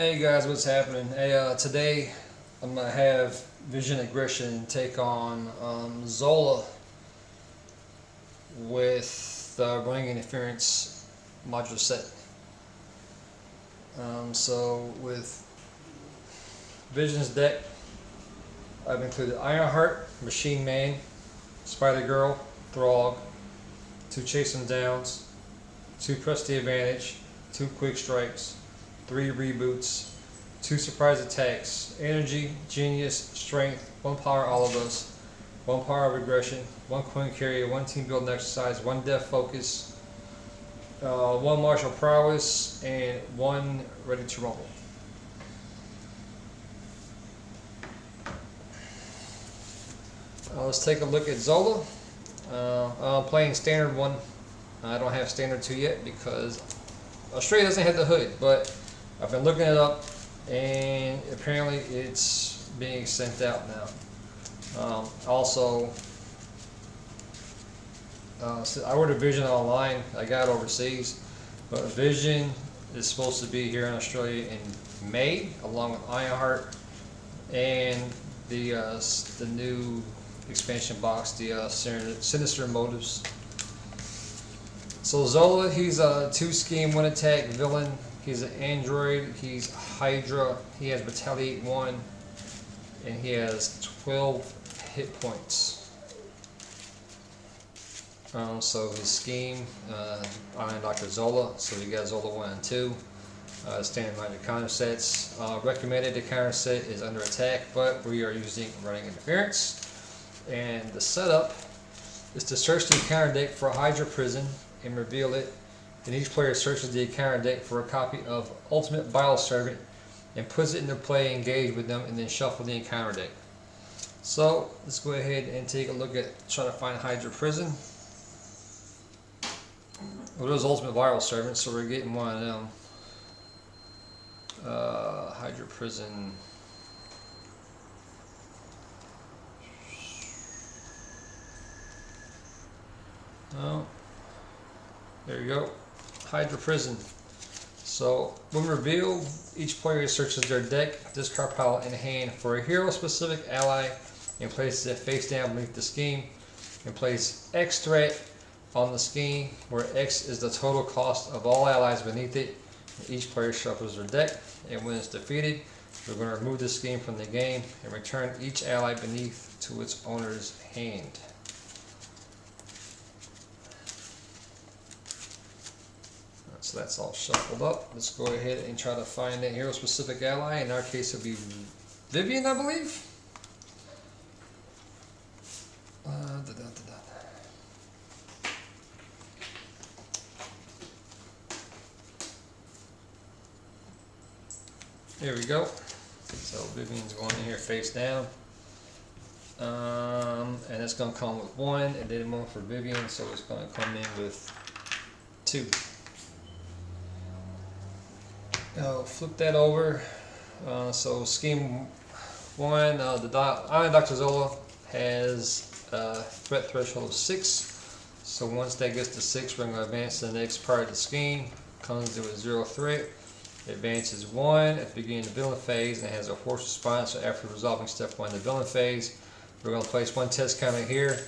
Hey guys, what's happening? Hey, today I'm gonna have Vision Aggression take on Zola with the running interference module set. So with Vision's deck, I've included Ironheart, Machine Man, Spider-Girl, Throg, 2 Chase 'em Downs, 2 Press the Advantage, 2 Quick Strikes, 3 Reboots, 2 Surprise Attacks, Energy, Genius, Strength, 1 Power All of Us, 1 Power of Aggression, 1 Quincarrier, 1 Team Building Exercise, 1 Deft Focus, 1 Martial Prowess, and 1 Ready to Rumble. Let's take a look at Zola. I'm playing Standard 1. I don't have Standard 2 yet because Australia doesn't have the hood, but I've been looking it up and apparently it's being sent out now. So I ordered Vision online. I got it overseas, but Vision is supposed to be here in Australia in May, along with Ironheart and the new expansion box, the Sinister Motives. So Zola, he's a 2 scheme, 1 attack villain. He's an android. He's Hydra. He has Retaliate 1, and he has 12 hit points. So his scheme, Iron Dr. Zola. So we got Zola 1 and 2. Standard magic counter sets. Recommended the counter set is under attack, but we are using running interference. And the setup is to search the counter deck for a Hydra Prison and reveal it. Then each player searches the counter deck for a copy of Ultimate Vital Servant and puts it into play, engage with them, and then shuffle the encounter deck. So let's go ahead and take a look at trying to find Hydra Prison. Well, there's Ultimate Vital Servant, so we're getting one of them. Hydra Prison. Oh, there you go. Hydra Prison. So when revealed, each player searches their deck, discard pile in hand for a hero specific ally and places it face down beneath the scheme, and place X threat on the scheme, where X is the total cost of all allies beneath it. Each player shuffles their deck, and when it's defeated, we're going to remove the scheme from the game and return each ally beneath to its owner's hand. So that's all shuffled up. Let's go ahead and try to find a hero specific ally. In our case, it'll be Vivian, I believe. Here we go. So Vivian's going in here face down. And it's going to come with 1, and then 1 for Vivian, so it's going to come in with 2. Flip that over. So scheme 1, the Iron Dr. Zola has a threat threshold of 6. So once that gets to 6, we're going to advance to the next part of the scheme. Comes to a 0 threat. Advances 1 at the beginning of the villain phase and has a force response. So after resolving step 1 in the villain phase, we're going to place 1 test counter here.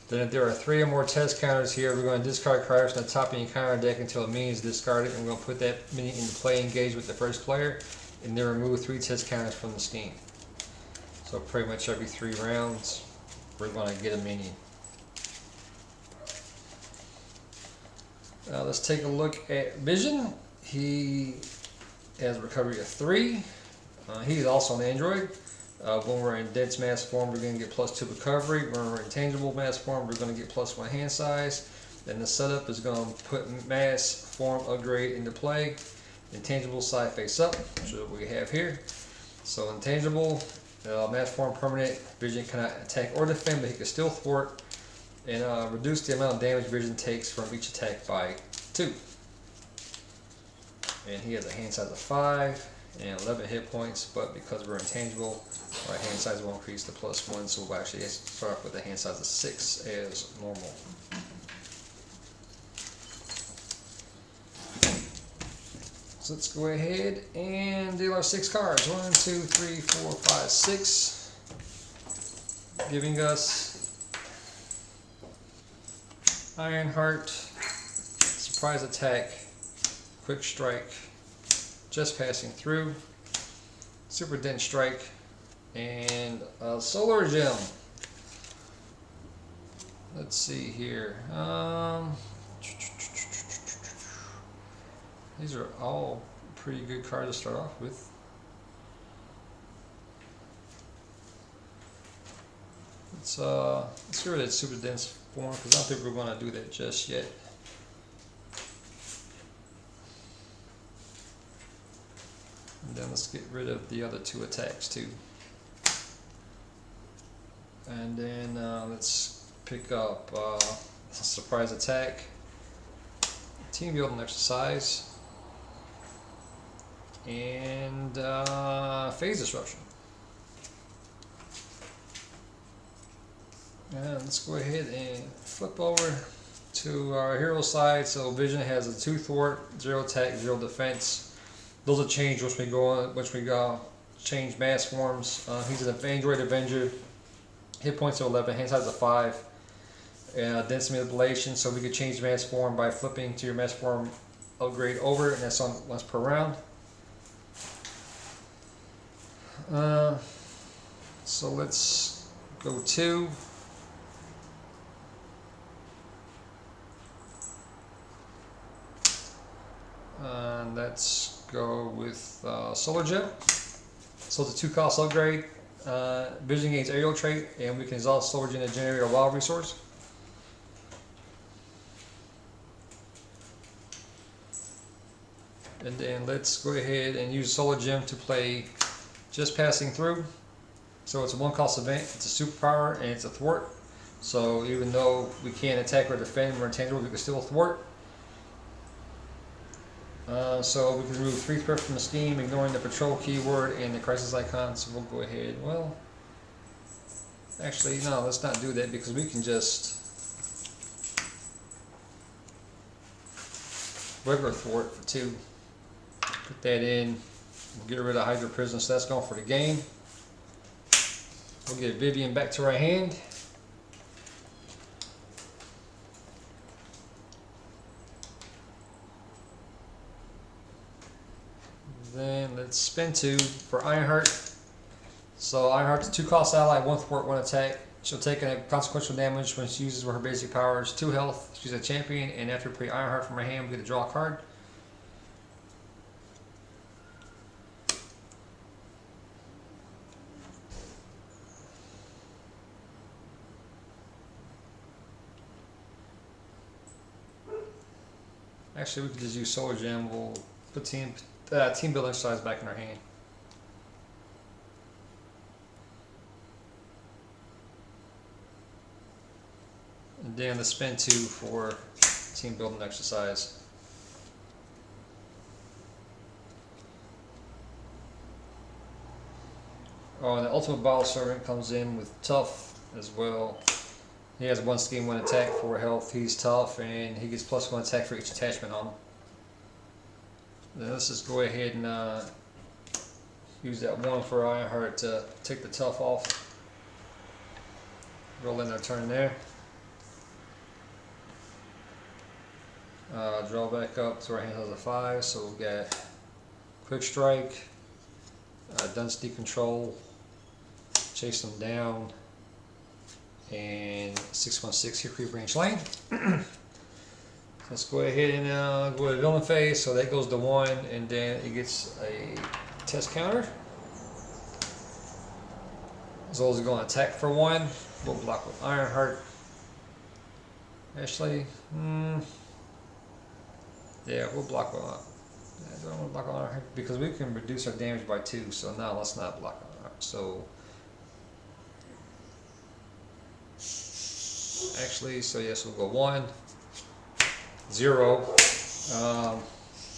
Then if there are 3 or more test counters here, we're going to discard cards from the top of the encounter deck until a minion is discarded, and we're going to put that minion into play, engage with the first player, and then remove 3 test counters from the scheme. So pretty much every 3 rounds, we're going to get a minion. Now let's take a look at Vision. He has a recovery of 3. He's also an android. When we're in dense mass form, we're going to get +2 recovery. When we're in tangible mass form, we're going to get +1 hand size. Then the setup is going to put mass form upgrade into play. Intangible side face up, which is what we have here. So intangible, mass form permanent, Vision cannot attack or defend, but he can still thwart and reduce the amount of damage Vision takes from each attack by 2. And he has a hand size of 5 and 11 hit points, but because we're intangible, our hand size will increase to +1, so we'll actually start off with a hand size of 6 as normal. So let's go ahead and deal our 6 cards. 1, 2, 3, 4, 5, 6. Giving us Ironheart, surprise attack, quick strike, just passing through, super dense strike, and a solar gem. Let's see here. These are all pretty good cards to start off with. Let's get rid of that super dense form because I don't think we're going to do that just yet. And then let's get rid of the other 2 attacks too. And then let's pick up surprise attack, team building exercise, and phase disruption. And let's go ahead and flip over to our hero side. So Vision has a 2 thwart, 0 attack, 0 defense. Those will change once we go change mass forms. He's an Android Avenger. Hit points are 11, hand size of 5. Density manipulation, so we could change mass form by flipping to your mass form upgrade over, and that's once per round. So let's go 2. And let's go with Solar Gem. So it's a 2 cost upgrade. Vision gains aerial trait, and we can exhaust Solar Gem to generate a wild resource. And then let's go ahead and use Solar Gem to play just passing through. So it's a 1 cost event, it's a superpower, and it's a thwart. So even though we can't attack or defend, we're intangible, we can still thwart. So we can remove 3 threats from the scheme, ignoring the patrol keyword and the crisis icon. So we'll go ahead. Well, actually, no, let's not do that because we can just regular thwart for 2. Put that in. We'll get rid of Hydra Prison. So that's going for the game. We'll get Vivian back to our hand. Then let's spend 2 for Ironheart. So Ironheart's a 2 cost ally, 1 thwart, 1 attack. She'll take a consequential damage when she uses one of her basic powers. 2 health. She's a champion, and after we play Ironheart from her hand, we get to draw a card. Actually, we could just use Solar Gem. We'll put team building exercise back in our hand. And then let's spend 2 for team building exercise. Oh, and the Ultimate Bottle Servant comes in with tough as well. He has 1 scheme, 1 attack, 4 health. He's tough, and he gets +1 attack for each attachment on him. Then let's just go ahead and use that 1 for Ironheart to take the tough off. Roll in our turn there. Draw back up to our hand has a 5, so we'll get quick strike, density control, chase them down, and 616 here, creep range lane. Let's go ahead and go to the villain phase. So that goes to 1, and then it gets a test counter. Zola's going to attack for 1. We'll block with Ironheart. Actually, yeah, we'll block with. I don't want to block with Ironheart because we can reduce our damage by 2. So now let's not block Ironheart. So actually, so yes, we'll go 1, 0.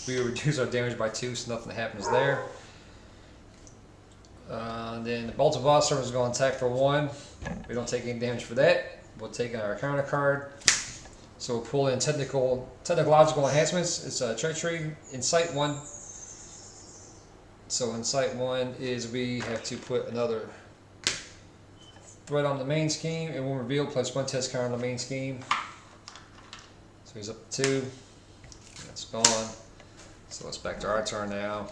We reduce our damage by 2, so nothing happens there. Then the Bolt of Boss Servant is going to attack for 1. We don't take any damage for that. We'll take our counter card. So we'll pull in technological enhancements. It's a treachery, insight 1. So in sight 1 is we have to put another threat on the main scheme, and when revealed, place 1 test counter on the main scheme. So he's up to 2. That's gone. So it's back to our turn now.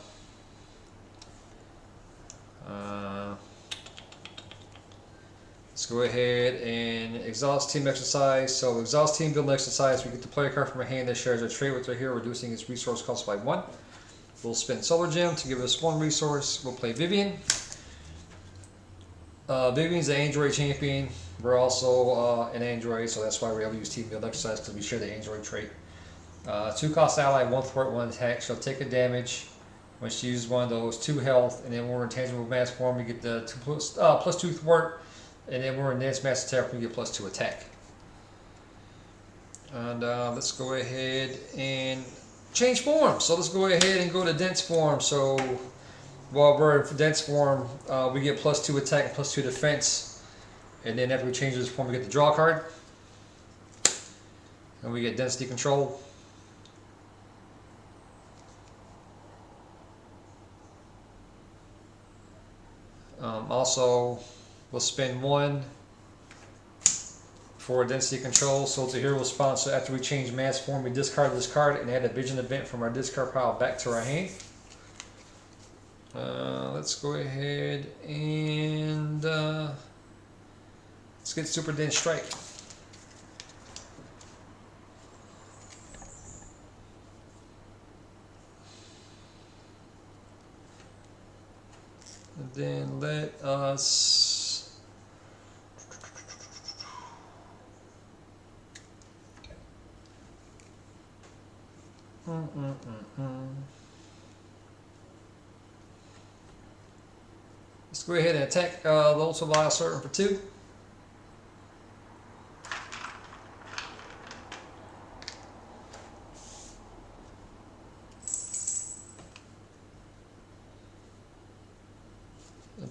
Let's go ahead and exhaust team exercise. So exhaust team build exercise, we get the player card from our hand that shares a trait with our hero, reducing its resource cost by 1. We'll spend Solar Gem to give us 1 resource. We'll play Vivian. Vivian's an Android champion. We're also an Android, so that's why we're able to use team build exercise, because we share the Android trait. 2 cost ally, 1 thwart, 1 attack. She'll take a damage when she uses one of those, 2 health, and then when we're in tangible mass form, we get the plus 2 thwart, and then when we're in dense mass attack, we get plus 2 attack. And let's go ahead and change form. So let's go ahead and go to dense form. So while we're in dense form, we get plus 2 attack and plus 2 defense, and then after we change this form, we get the draw card, and we get density control. Also, we'll spend 1 for density control, so it's a hero response. So after we change mass form, we discard this card and add a vision event from our discard pile back to our hand. Let's go ahead and let's get super dense strike. And then let us let's go ahead and attack the ultraviolet certain for 2.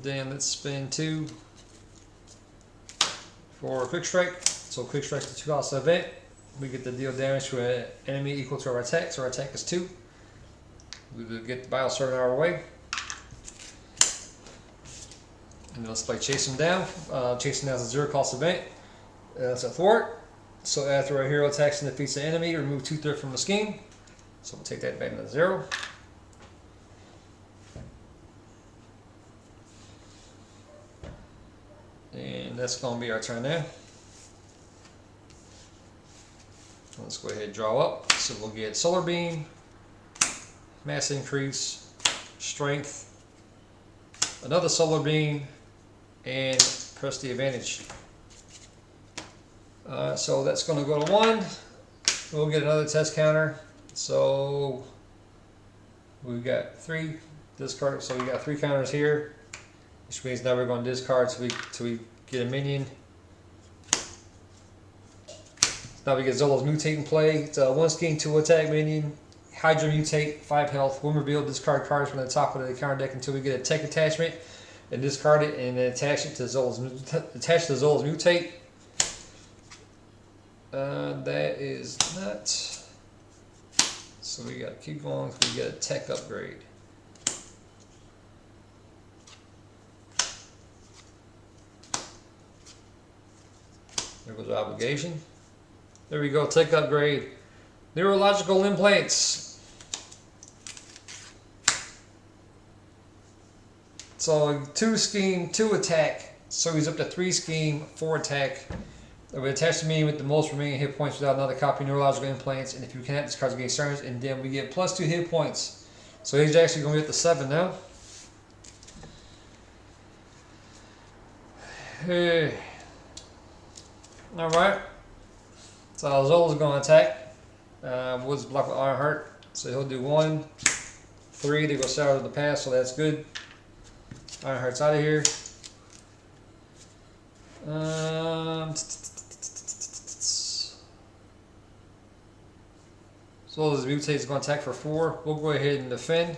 Then let's spend 2 for quick strike. So quick strike is a 2 cost event. We get to deal damage to an enemy equal to our attack. So our attack is 2. We will get the bioservant out of our way. And let's play Chase Him Down. Chase Him Down is a 0 cost event. It's a thwart. So after our hero attacks and defeats the enemy, remove 2 threat from the scheme. So we'll take that back to 0. And that's going to be our turn now. Let's go ahead and draw up. So we'll get Solar Beam, Mass Increase, Strength, another Solar Beam, and press the advantage. So that's going to go to 1. We'll get another test counter. So we've got 3 discard. So we got 3 counters here, which means now we're going to discard till we get a minion. Now we get Zola's Mutate in play. It's a 1 scheme, 2 attack minion. Hydra Mutate, 5 health. When revealed, discard cards from the top of the counter deck until we get a tech attachment, and discard it and then attach it to Zola's Mutate. That is not. So we got to keep going. We get a tech upgrade. There goes our obligation. There we go, tech upgrade. Neurological implants. So 2 scheme, 2 attack. So he's up to 3 scheme, 4 attack. We attach the minion with the most remaining hit points without another copy of neurological implants. And if you cannot, discard against turns, and then we get plus 2 hit points. So he's actually going to be at the 7 now. Hey. Alright. So Zola's going to attack. Woods blocked with Ironheart. So he'll do 1, 3. They go sour to the pass, so that's good. Ironheart's out of here. Zola's Mutate is going to attack for 4. We'll go ahead and defend.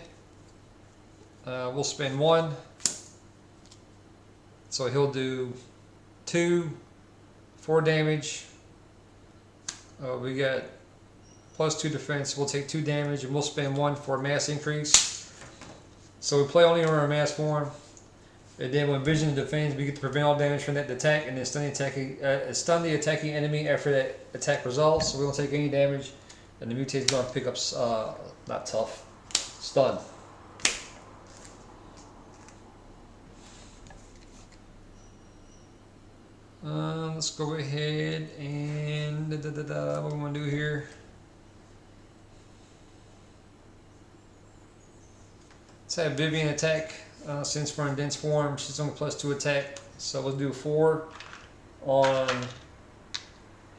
We'll spend 1. So he'll do 2, 4 damage. We got plus 2 defense. We'll take 2 damage, and we'll spend 1 for mass increase. So we play only in our mass form. And then when vision defends, we get to prevent all damage from that attack, and then stun the attacking enemy after that attack resolves. So we don't take any damage, and the mutate is going to pick up not tough, stun. Let's go ahead and what we want to do here. Let's have Vivian attack. Since we're in dense form, she's only +2 attack, so we'll do 4 on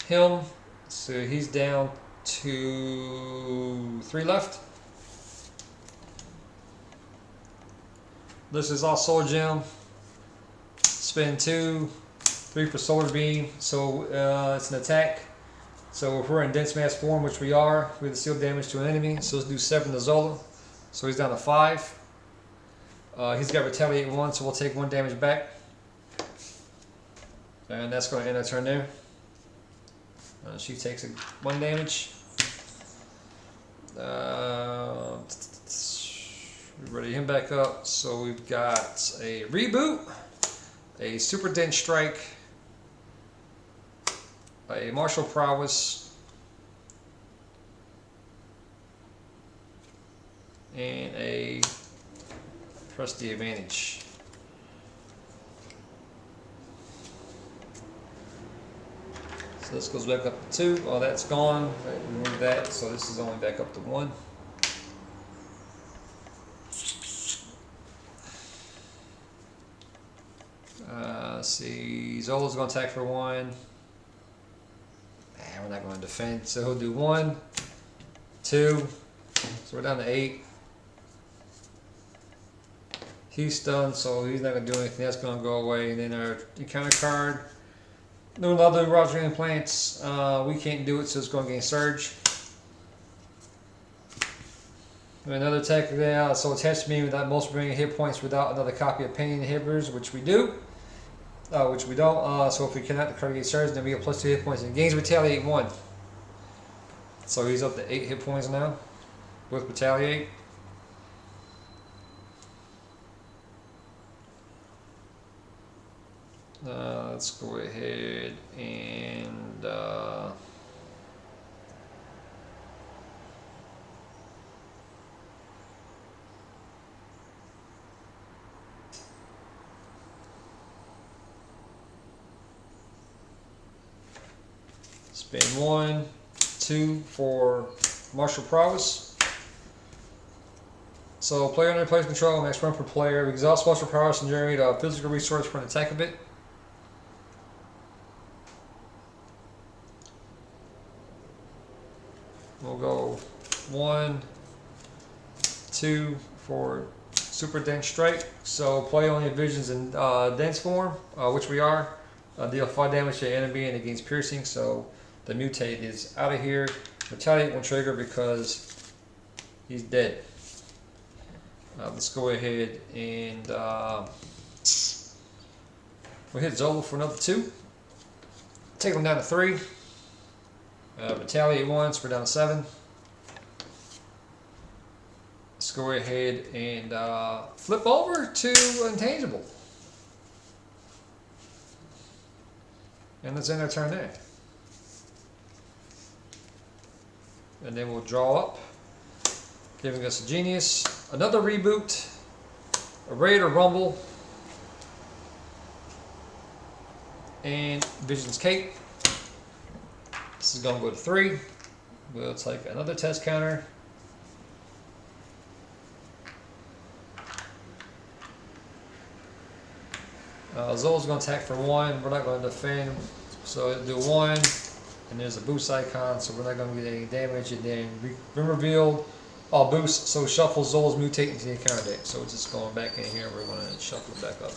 him. So he's down to 3 left. This is all solar gem. Spend 2, 3 for solar beam. So it's an attack. So if we're in dense mass form, which we are, we have to deal damage to an enemy. So let's do 7 to Zola. So he's down to 5. He's got retaliate 1, so we'll take 1 damage back. And that's going to end our turn there. She takes 1 damage. We ready him back up. So we've got a reboot, a super dense strike, a martial prowess, and a press the advantage. So this goes back up to 2. Oh, that's gone. Right, remove that. So this is only back up to 1. Let's see. Zola's going to attack for 1. We're not going to defend. So he'll do 1, 2. So we're down to 8. He's stunned, so he's not going to do anything. That's going to go away. And then our encounter card. No other Roger implants. We can't do it, so it's going to gain surge. Another attack now. So attached to me without most remaining hit points without another copy of pain inhibitors, which we do. Which we don't. So if we cannot, the card gains surge, then we get +2 hit points and gains retaliate 1. So he's up to 8 hit points now with retaliate. Let's go ahead and spend 1, 2 for martial prowess. So player under player control, max run per player. Exhaust martial prowess and generate a physical resource for an attack of it. We'll go 1, 2 for super dense strike. So play only visions in dense form, which we are. Deal 5 damage to the enemy and it gains piercing. So the mutate is out of here. Retaliate 1 trigger because he's dead. Let's go ahead and we'll hit Zola for another 2. Take him down to 3. Retaliate 1, so we're down to 7. Let's go ahead and flip over to intangible. And let's end our turn there. And then we'll draw up, giving us a genius, another reboot, a raid or rumble, and Vision's Cape. This is going to go to 3. We'll take another test counter. Zola's going to attack for 1. We're not going to defend. So it'll do 1. And there's a boost icon, so we're not going to get any damage. And then revealed all boosts. So shuffle Zola's mutate into the encounter deck. So it's just going back in here. We're going to shuffle it back up.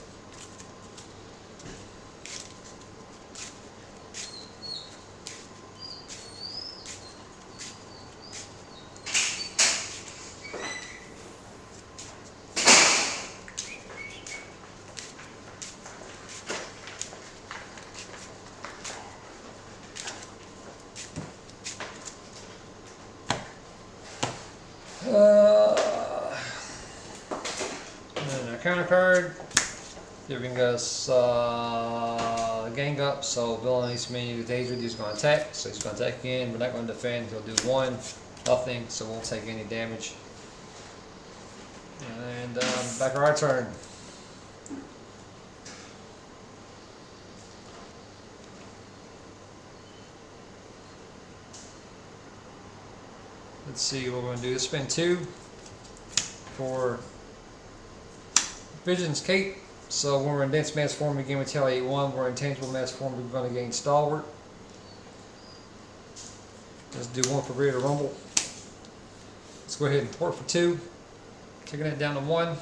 counter card, giving us gang up. So villain needs to menu with danger. He's going to attack, so he's going to attack again. We're not going to defend. He'll do 1, nothing, so won't take any damage. And back to our turn. Let's see what we're going to do. Spend 2 for Vision's Cape. So when we're in dense mass form, we gain retaliate 1. We're in tangible mass form, we're going to gain stalwart. Let's do 1 for Greater Rumble. Let's go ahead and port for 2. Taking it down to 1.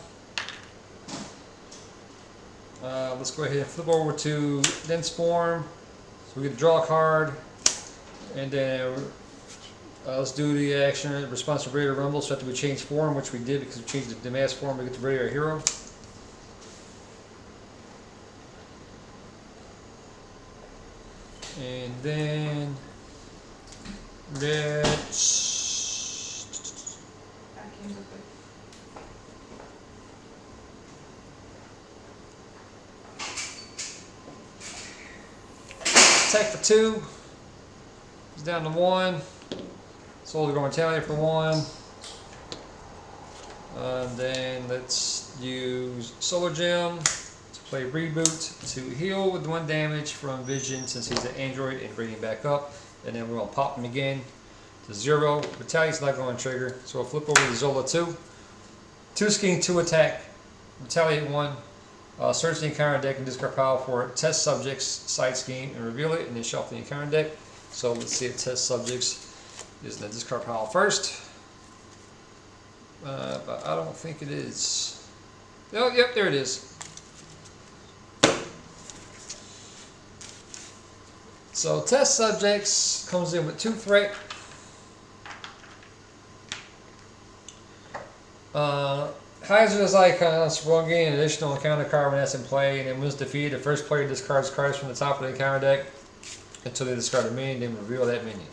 Let's go ahead and flip over to dense form. So we get to draw a card. And then let's do the action response to Greater Rumble. So after we change form, which we did because we changed the mass form, we get to ready our hero. And then let's attack for 2. It's down to 1. Zola going to retaliate for 1. And then let's use Solar Gem to play Reboot to heal with 1 damage from Vision since he's an android and bring him back up. And then we're going to pop him again to 0. Retaliate's not going to trigger, so we'll flip over to Zola 2. 2 scheme, 2 attack. Retaliate 1. Search the encounter deck and discard pile for test subjects, side scheme, and reveal it, and then shuffle the encounter deck. So let's see if test subjects is in the discard pile first. But I don't think it is. Oh, yep, there it is. So test subjects comes in with 2 threat. Hazardous icons will gain an additional encounter card when that's in play, and then when it's defeated, the first player discards cards from the top of the encounter deck until they discard a minion, then reveal that minion.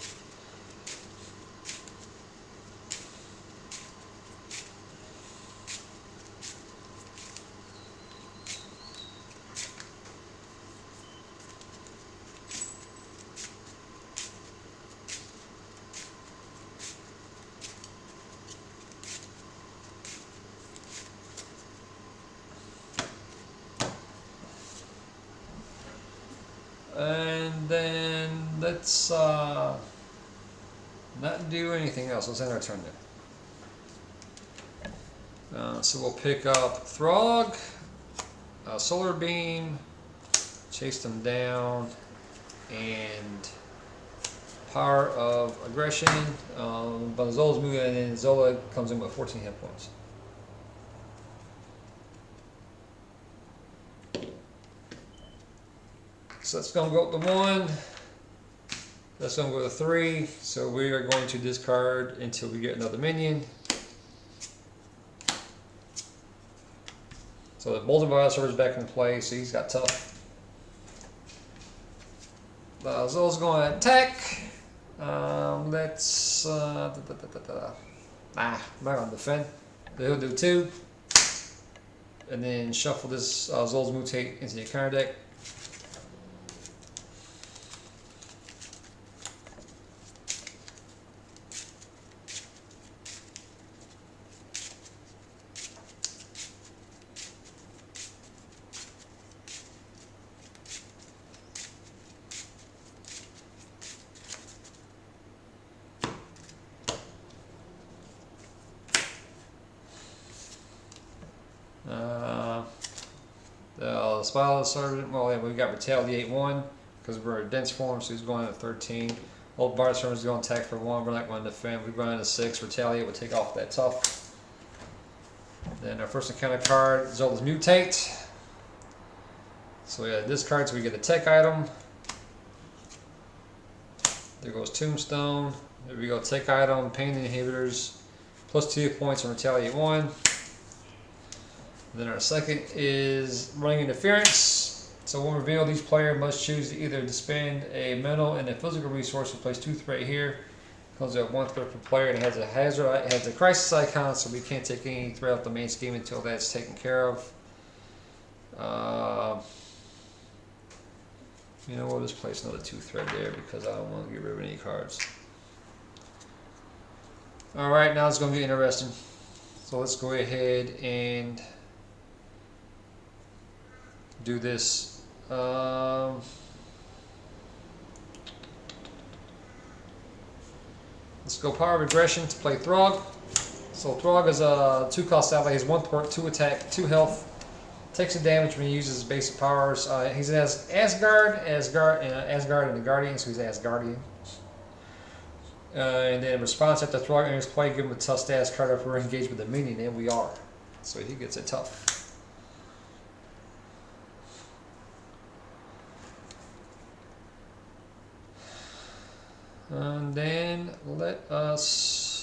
And then let's not do anything else. Let's end our turn there. So we'll pick up Throg, Solar Beam, chase them down, and Power of Aggression. But Zola's moving, and then Zola comes in with 14 hit points. So that's going to go up to 1. That's going to go to 3. So we are going to discard until we get another minion. So the Bolton Violator is back in play, so he's got tough. Zola's going to attack. Let's. I'm not going to defend. He'll do 2. And then shuffle this Zola's Mutate into the encounter deck. The Spider Servant, well, yeah, we got Retaliate 1 because we're a dense form, so he's going to 13. Old Bard Servant is going to attack for 1. We're not going to defend. We're going to 6. Retaliate will take off that tough. Then our first encounter card, Zola's Mutate. So we got this card, so we get a tech item. There goes Tombstone. There we go, tech item, pain inhibitors, plus 2 points on Retaliate 1. Then our second is Running Interference. So when revealed, each player must choose to either spend a mental and a physical resource to place 2 threat here. Comes at 1 threat per player, and it has a hazard, it has a crisis icon, so we can't take any threat off the main scheme until that's taken care of. You know, we'll just place another 2 thread there because I don't want to get rid of any cards. Alright, now it's going to get interesting. So let's go ahead and do this. Let's go power of aggression to play Throg. So Throg is a 2-cost ally. He's 1 port, 2 attack, 2 health. Takes the damage when he uses his basic powers. He's Asgard and the Guardian, so he's Asgardian. And then in response after Throg enters play, give him a tough status card if we're engaged with a minion, and we are. So he gets a tough. And then let us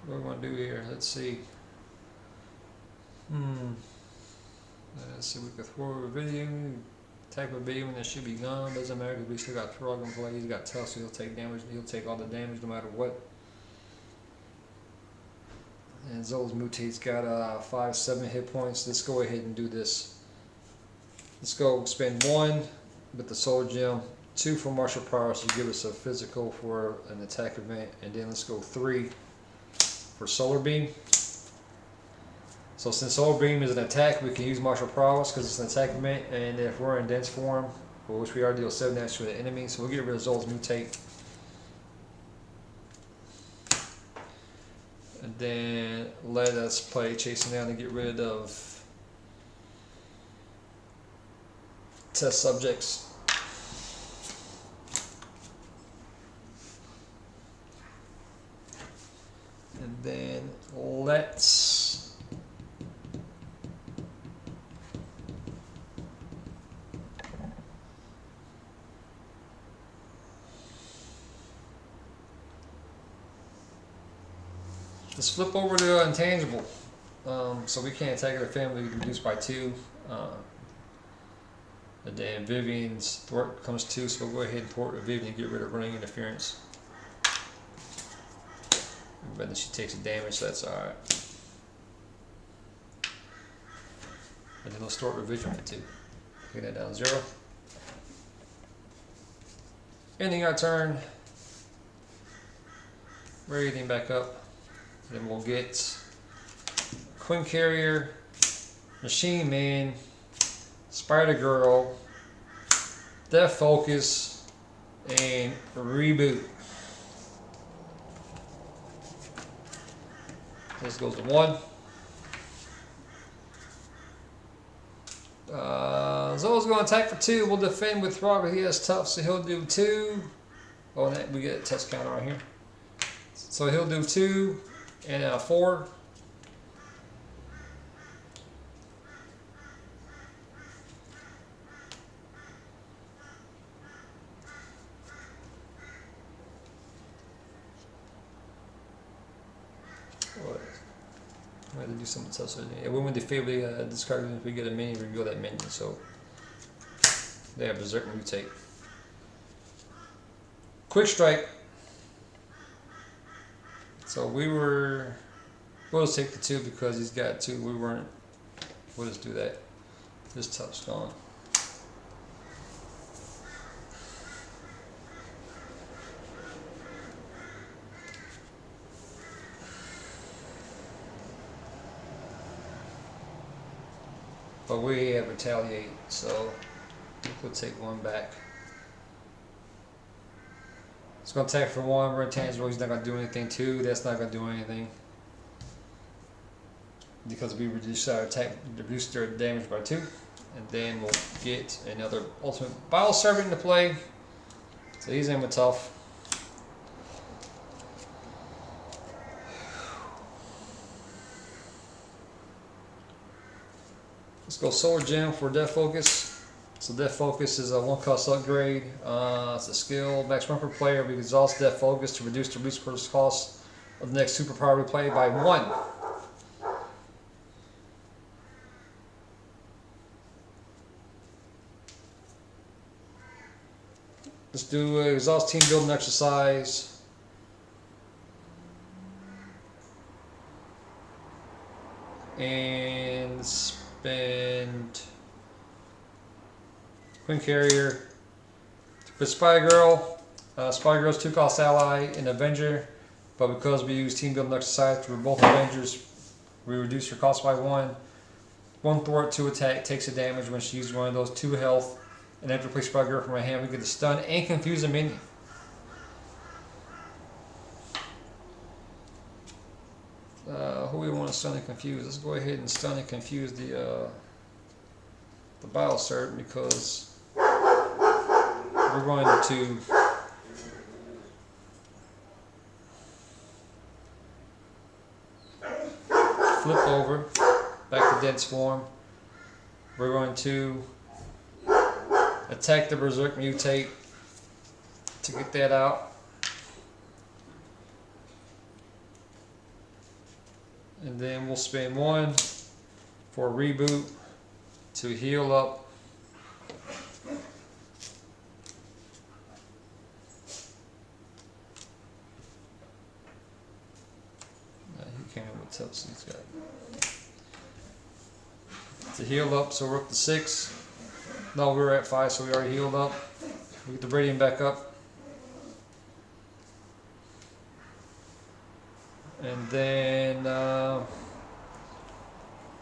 what do we want to do here? Let's see. Let's see, we could throw a video, attack with beam, and that should be gone. Doesn't matter because we still got Throg in play. He's got tough, so he'll take damage. He'll take all the damage no matter what. And Zola's mutate's got 5-7 hit points. Let's go ahead and do this. Let's go spend 1 with the soul gem, 2 for martial prowess to give us a physical for an attack event, and then let's go 3 for solar beam. So since solar beam is an attack, we can use martial prowess because it's an attack event, and if we're in dense form, which we are, deal 7 damage to the enemy, so we'll get rid of Zola's mutate. And then let us play chasing down to get rid of test subjects. And then let's flip over to intangible. So we can't attack our family, we can reduce by 2. And then Vivian's thwart comes 2, so we'll go ahead and port with Vivian and get rid of running interference. But then she takes a damage, so that's alright. And then we'll store revision at 2. Get that down 0. Ending our turn. Rating back up. Then we'll get Quincarrier, Machine Man, Spider-Girl, Deft Focus, and Reboot. This goes to 1. Zola's going to attack for 2. We'll defend with Throg, but he has tough, so he'll do 2. Oh, and we get a test counter right here. So he'll do 2 and 4. I have to do something else. Yeah, when we defeat, we discard if we get a minion, reveal that minion. So they have Berserk mutate. Quickstrike. So we'll just take the 2 because he's got 2. We weren't. We'll just do that. This tough's gone. But we have retaliate, so we'll take 1 back. It's going to attack for 1. We're intangible. He's not going to do anything. 2. That's not going to do anything because we reduced our attack, reduced their damage by 2, and then we'll get another ultimate Bile Servant into play. So he's in with tough. Let's go Solar Gem for Deft Focus. So Deft Focus is a 1-cost upgrade. It's a skill. Max run per player. We exhaust Deft Focus to reduce the resource cost of the next superpower we play by 1. Let's do an exhaust team building exercise. And spend quincarrier with spidergirl. Spidergirl's 2-cost ally and Avenger, but because we use team building exercise for both Avengers, we reduce her cost by 1. 1 thwart, 2 attack, takes a damage when she uses one of those 2 health. And after we play spidergirl from my hand, we get to stun and confuse a minion. Who we want to stun and confuse? Let's go ahead and stun and confuse the Biosert, because we're going to flip over back to dense form. We're going to attack the Berserk Mutate to get that out. And then we'll spend 1 for a reboot to heal up. He can't what else he's got. To heal up, so we're up to 6. No, we were at 5, so we already healed up. We get the radiant back up. And then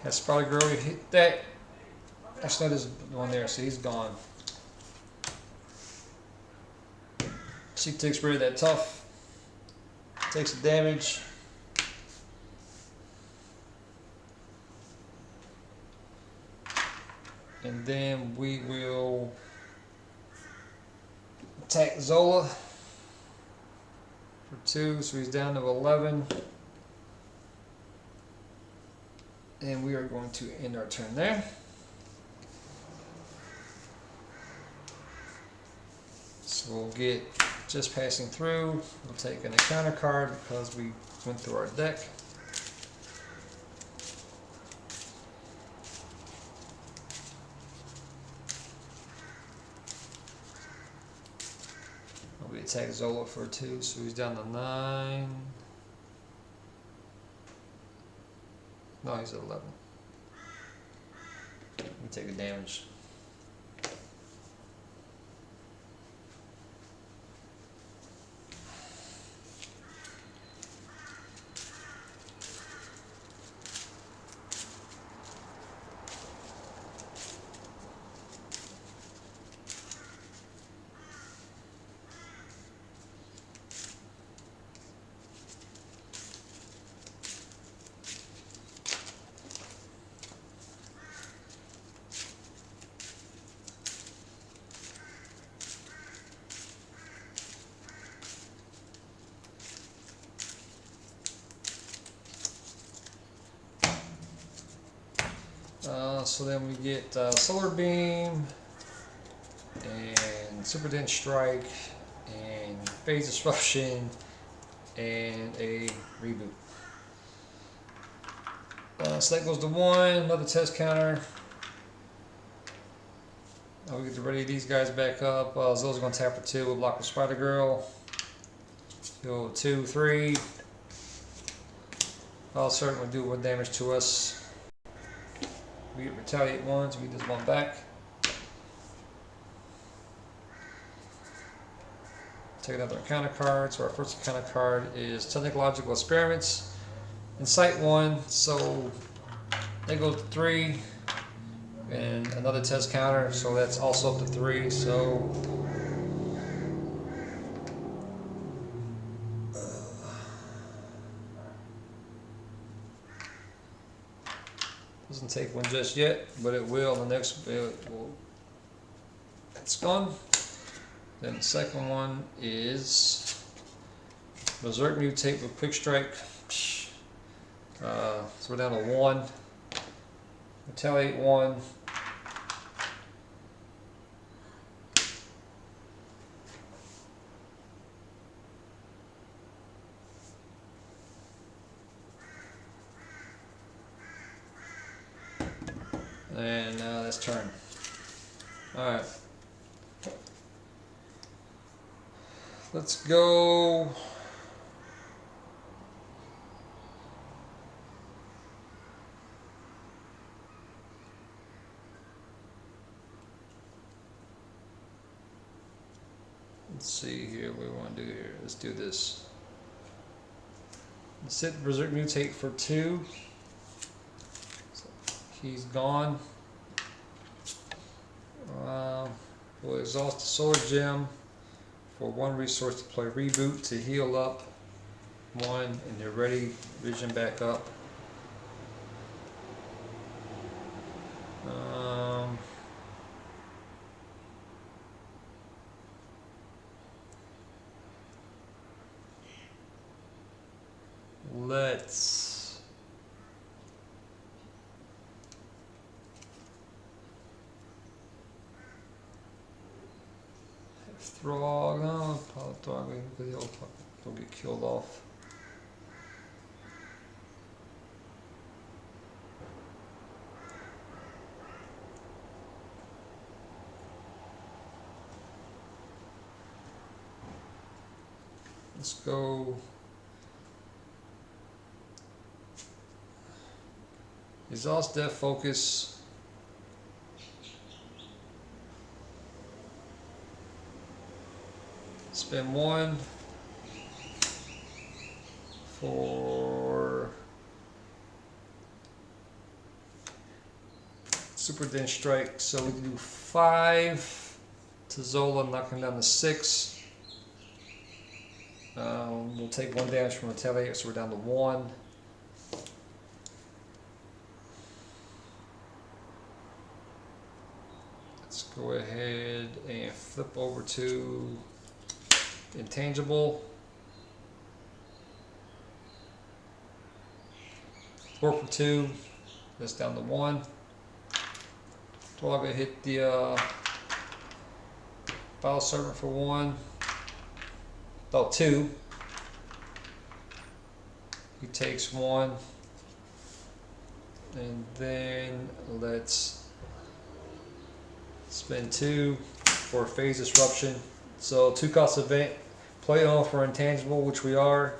has spidergirl hit that. Actually, no, there's one there, so he's gone. She takes rid of that tough. Takes the damage. And then we will attack Zola for 2, so he's down to 11. And we are going to end our turn there. So we'll get just passing through. We'll take an encounter card because we went through our deck. We attack Zola for 2, so he's down to 9. No, he's at 11. We take the damage. So then we get Solar Beam and Super Dense Strike and Phase Disruption and a Reboot. So that goes to 1, another test counter. We get to ready these guys back up. Zola's going to tap for 2, we'll block with Spider-Girl. Go 2, 3. I'll certainly do 1 damage to us. We get retaliate 1, so we get this 1 back. Take another encounter card. So our first encounter card is Technological Experiments. Incite 1, so they go to 3. And another test counter, so that's also up to 3. So doesn't take 1 just yet, but it will. The next it's gone. Then the second one is Berserk Mutate with Quickstrike. So we're down to 1. Retaliate 1. And now that's turn. Alright. Let's go. Let's see here what we want to do here. Let's do this. Sit Berserk Mutate for 2. So he's gone. We'll exhaust the Solar Gem for 1 resource to play Reboot to heal up 1, and they're ready. Vision back up. Let's throg. No, probably throg because he'll get killed off. Let's go. Exhaust deft focus. Spend 1 for super dense strike. So we do 5 to Zola, knocking down to 6. We'll take 1 damage from retaliate, so we're down to 1. Let's go ahead and flip over to intangible. 4 for 2. That's down to 1. So I'm gonna hit the file server for 1. Oh, 2. He takes 1. And then let's spend 2 for phase disruption. So 2 cost event, play on for intangible, which we are,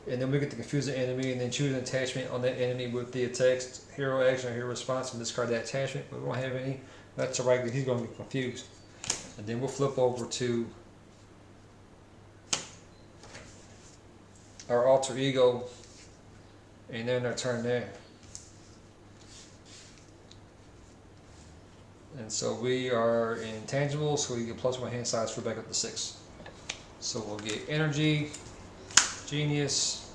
and then we get to confuse the enemy and then choose an attachment on that enemy with the text hero action or hero response and discard that attachment. We won't have any. That's alright, because he's going to get confused. And then we'll flip over to our alter ego, and then our turn there. And so we are in intangible, so we get +1 hand size for back up to 6. So we'll get energy, genius,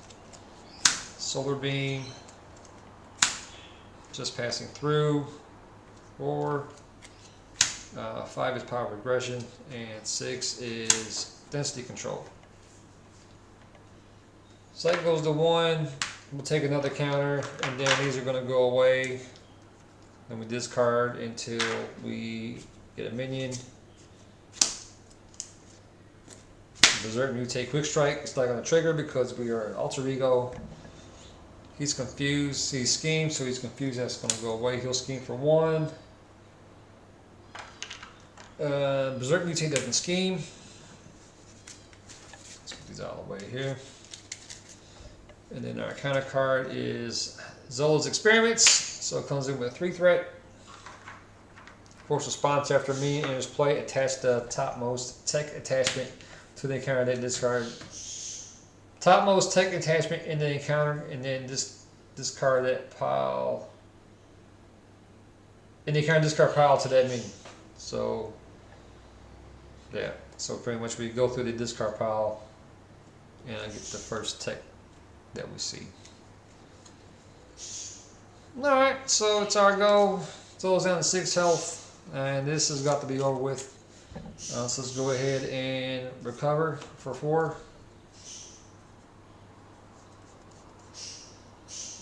solar beam, just passing through, 4, 5 is power regression, and 6 is density control. So that goes to 1. We'll take another counter, and then these are going to go away. Then we discard until we get a minion. Berserk Mutate Quickstrike. It's not going to trigger because we are an alter ego. He's confused. He schemes, so he's confused. That's going to go away. He'll scheme for 1. Berserk Mutate doesn't scheme. Let's put these out of the way here. And then our counter card is Zola's Experiments. So it comes in with a 3 threat. Force response after me and his play. Attach the topmost tech attachment to the encounter that discard. Topmost tech attachment in the encounter, and then discard that pile. And the encounter discard pile to that minion. So yeah. So pretty much we go through the discard pile and I get the first tech that we see. Alright, so it's our go. Zola's down to 6 health, and this has got to be over with. So let's go ahead and recover for 4.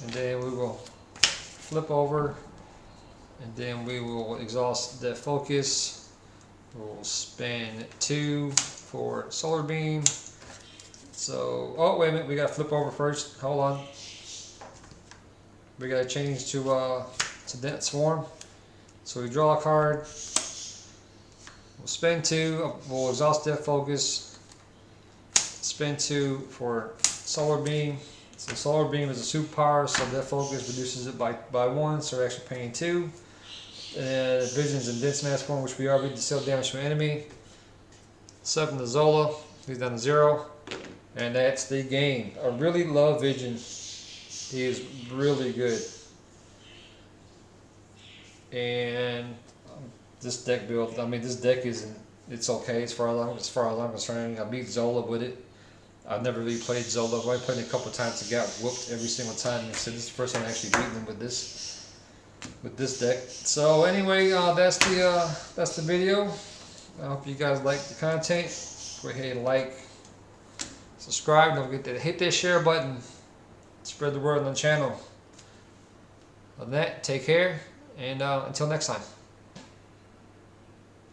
And then we will flip over, and then we will exhaust that focus. We'll spend 2 for solar beam. So, oh wait a minute, we got to flip over first. Hold on. We got to change to dense swarm. So we draw a card. We'll spend 2. We'll exhaust that focus. spin 2 for solar beam. So solar beam is a superpower, so that focus reduces it by 1, so we're actually paying 2. And visions and dense mass form, which we are read to deal damage from enemy. 7 to Zola, he's down to 0. And that's the game. I really love Vision. He is really good. And this deck build, I mean, this deck isn't, it's okay as far as I'm concerned. I beat Zola with it. I've never really played Zola. I've only played it a couple of times and got whooped every single time. And so this is the first time I actually beaten him with this deck. So anyway, that's the video. I hope you guys like the content. Go ahead and like, subscribe. Don't forget to hit that share button. Spread the word on the channel. Other than that, take care, and until next time.